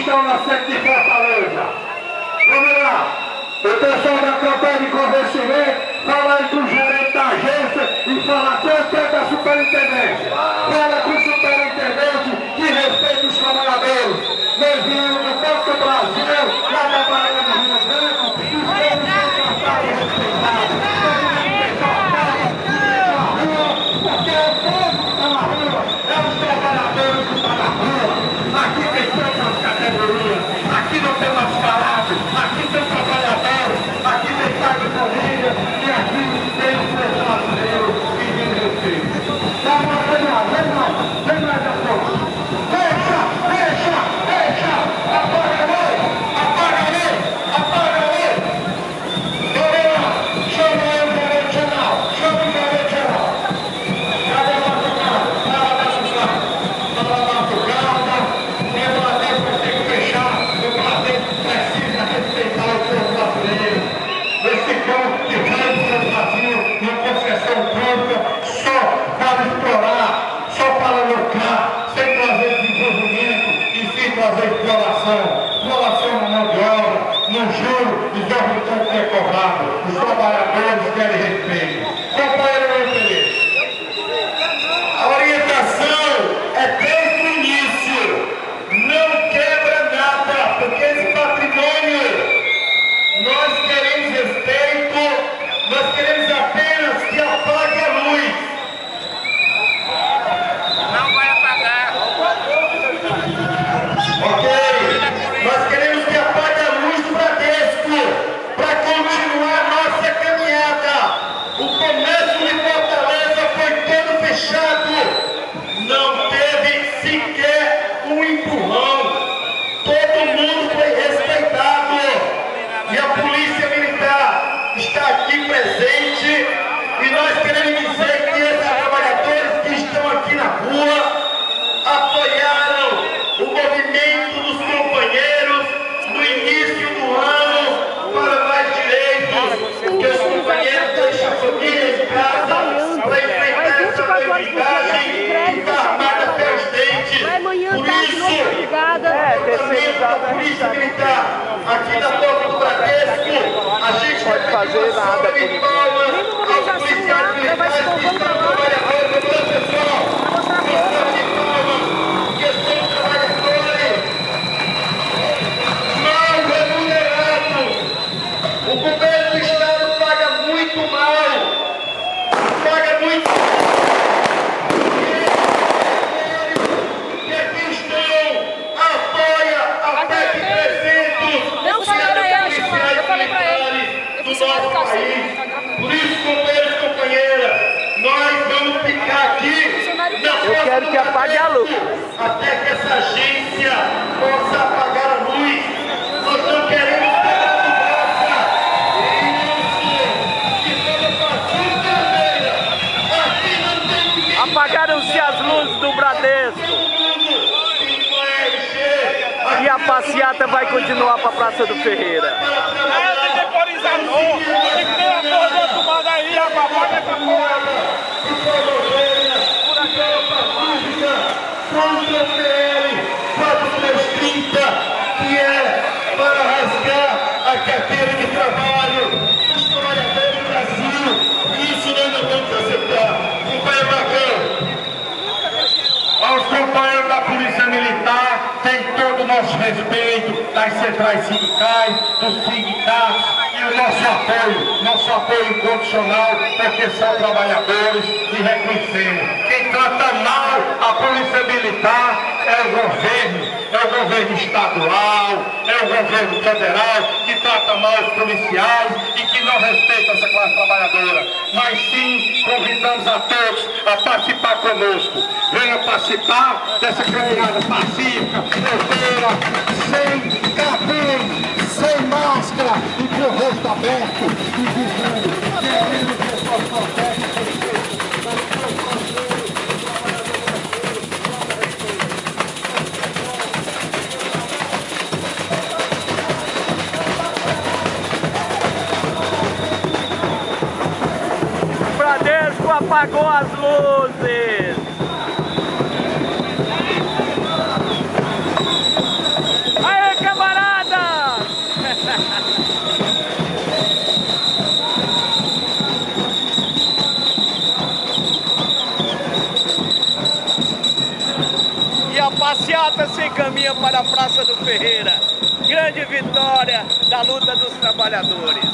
estão na sede de Fortaleza. Vamos lá. O pessoal da campanha de convencimento fala aí com o gerente da agência e fala quanto é da superintendência. Fala com o superintendente que respeita os trabalhadores. Nós viemos do Banco do Brasil, lá da Bahia do Rio Branco, e estamos contratados e respeitados. Porque é o povo que está na rua, é os trabalhadores que estão na rua. Aqui tem todas as categorias, aqui não tem mascarado, aqui tem trabalhadores, aqui tem carga de família e aqui tem o povo brasileiro que vem respeito. Vem mais a pouco. Deixa! Apaga a luz! Chama aí o gerente geral! Cadê o Batucada? Fala Batucada! O Bradesco vai ter que fechar, o Bradesco precisa respeitar o povo brasileiro. Esse povo que vai para o Brasil em concessão pública só para explorar, só para lucrar, sem trazer desenvolvimento e sem trazer exploração na mão de obra, no juro exorbitante que é cobrado. Os trabalhadores querem respeito. Companheiro Felipe, a orientação é desde o início. Não quebra nada, porque esse patrimônio, nós queremos respeito, nós queremos apenas que apague a luz. Não vai apagar. Ok? Nós queremos que apague a luz do Bradesco para continuar a nossa caminhada. O comércio de Fortaleza foi todo fechado. Não teve sequer um empurrão. Todo mundo foi respeitado. E a Polícia Militar está aqui presente. E nós queremos dizer que esses trabalhadores que estão aqui na rua apoiaram o movimento dos companheiros no início do ano para mais direitos, que os companheiros deixam a família em casa para enfrentar essa bandidagem que está armada até os dentes. Por isso, a Polícia Militar aqui na porta do Bradesco, a gente pode fazer nada por de palmas aos policiais militares que estão trabalhadores do pessoal. De palmas, que são trabalhadores mal remunerados. O governo do estado paga muito mal. Paga muito mal. E aqui estão, apoia a PEC 300. Não, eu falei pra ele. Do nosso país. Por isso, companheiros e companheiras, nós vamos ficar aqui na Eu quero que apague a luz. até que essa agência possa apagar a luz. Nós não queremos pegar de graça. Isso, que toda partida vermelha. Aqui não tem ninguém. Apagaram-se as luzes do Bradesco. E a passeata vai continuar para a Praça do Ferreira. É deporizador, tem que ter uma porra de outro lado aí, a babada é pra porra. Por aquela pacífica contra o PL 4330, que é para rasgar a carteira de trabalho dos trabalhadores do Brasil. Isso nós não vamos aceitar. Companheiro Bacão, aos companheiros da Polícia Militar, tem todo o nosso respeito, das centrais sindicais, dos sindicatos e o nosso apoio incondicional, porque são trabalhadores e reconhecemos. Quem trata mal a Polícia Militar é o governo estadual, é o governo federal, que trata mal os policiais e que não respeita essa classe trabalhadora. Mas sim, convidamos a todos a participar conosco. Venha participar dessa caminhada pacífica, tranquila, sem cabelo, sem máscara e com o rosto aberto e dizendo: queremos que pessoas protestem. Bradesco apagou as luzes. passeata se encaminha para a Praça do Ferreira. Grande vitória da luta dos trabalhadores.